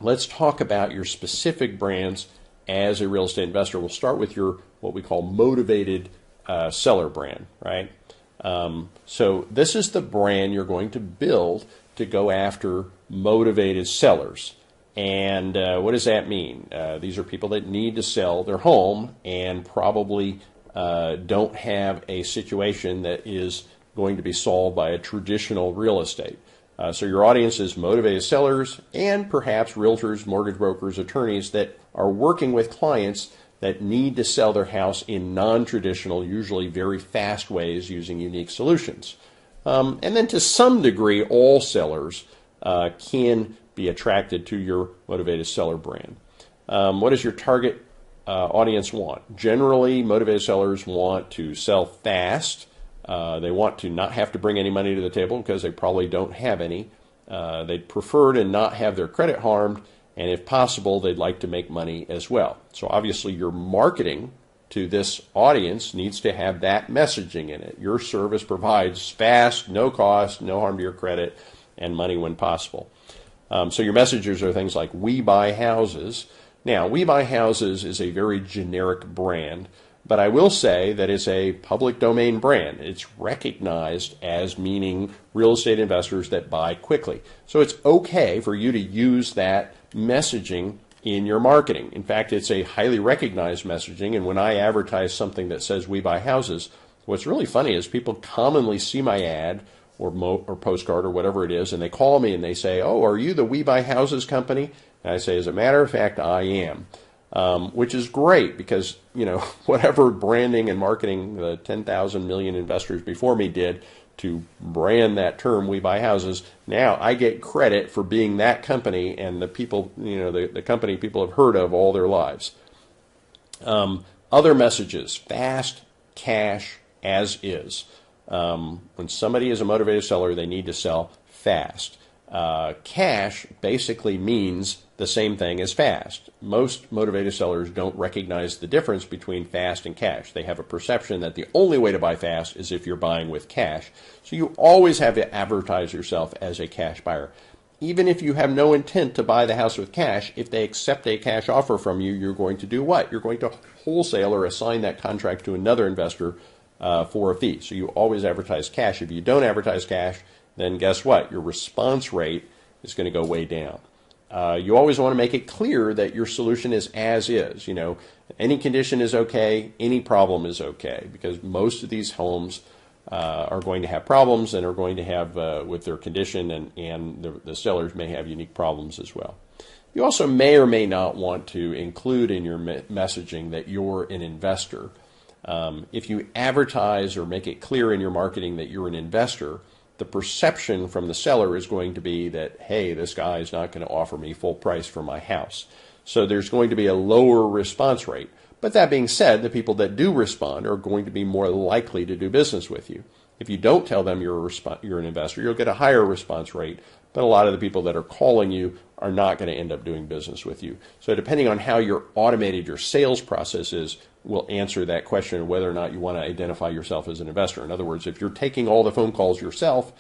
let's talk about your specific brands as a real estate investor. We'll start with your what we call motivated seller brand, right? So this is the brand you're going to build to go after motivated sellers. And what does that mean? These are people that need to sell their home and probably don't have a situation that is going to be solved by a traditional real estate. So your audience is motivated sellers and perhaps realtors, mortgage brokers, attorneys that are working with clients that need to sell their house in non-traditional, usually very fast ways using unique solutions. And then to some degree, all sellers can be attracted to your motivated seller brand. What does your target audience want? Generally, motivated sellers want to sell fast. They want to not have to bring any money to the table because they probably don't have any. They'd prefer to not have their credit harmed, and if possible, they'd like to make money as well. So obviously your marketing to this audience needs to have that messaging in it. Your service provides fast, no cost, no harm to your credit, and money when possible. So your messages are things like "We Buy Houses." Now, "We Buy Houses" is a very generic brand, but I will say that it's a public domain brand. It's recognized as meaning real estate investors that buy quickly. So it's okay for you to use that messaging in your marketing. In fact, it's a highly recognized messaging, and when I advertise something that says "We Buy Houses," what's really funny is people commonly see my ad or postcard or whatever it is, and they call me and they say, "Oh, are you the We Buy Houses company?" And I say, "As a matter of fact, I am." Which is great because, whatever branding and marketing the 10,000 million investors before me did to brand that term, "We Buy Houses," now I get credit for being that company and the people, the company people have heard of all their lives. Other messages: fast, cash, as is. When somebody is a motivated seller, they need to sell fast. Cash basically means the same thing as fast. Most motivated sellers don't recognize the difference between fast and cash. They have a perception that the only way to buy fast is if you're buying with cash. So you always have to advertise yourself as a cash buyer. Even if you have no intent to buy the house with cash, if they accept a cash offer from you, you're going to do what? You're going to wholesale or assign that contract to another investor for a fee. So you always advertise cash. If you don't advertise cash, then guess what? Your response rate is going to go way down. You always want to make it clear that your solution is as is. Any condition is okay, any problem is okay, because most of these homes are going to have problems and are going to have with their condition, and the sellers may have unique problems as well. You also may or may not want to include in your messaging that you're an investor. If you advertise or make it clear in your marketing that you're an investor, the perception from the seller is going to be that, hey, this guy is not going to offer me full price for my house. So there's going to be a lower response rate. But that being said, the people that do respond are going to be more likely to do business with you. If you don't tell them you're an investor, you'll get a higher response rate, but a lot of the people that are calling you are not going to end up doing business with you. So depending on how automated your sales process is, will answer that question of whether or not you want to identify yourself as an investor. In other words, if you're taking all the phone calls yourself,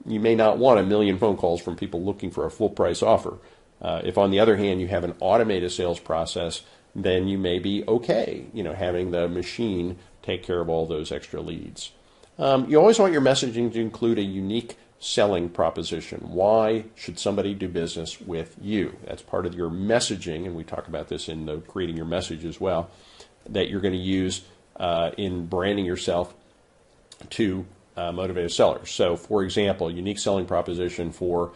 you may not want 1 million phone calls from people looking for a full price offer. If on the other hand you have an automated sales process, then you may be okay, having the machine take care of all those extra leads. You always want your messaging to include a unique selling proposition. Why should somebody do business with you? That's part of your messaging, and we talk about this in creating your message as well, that you're going to use in branding yourself to motivated sellers. So, for example, unique selling proposition for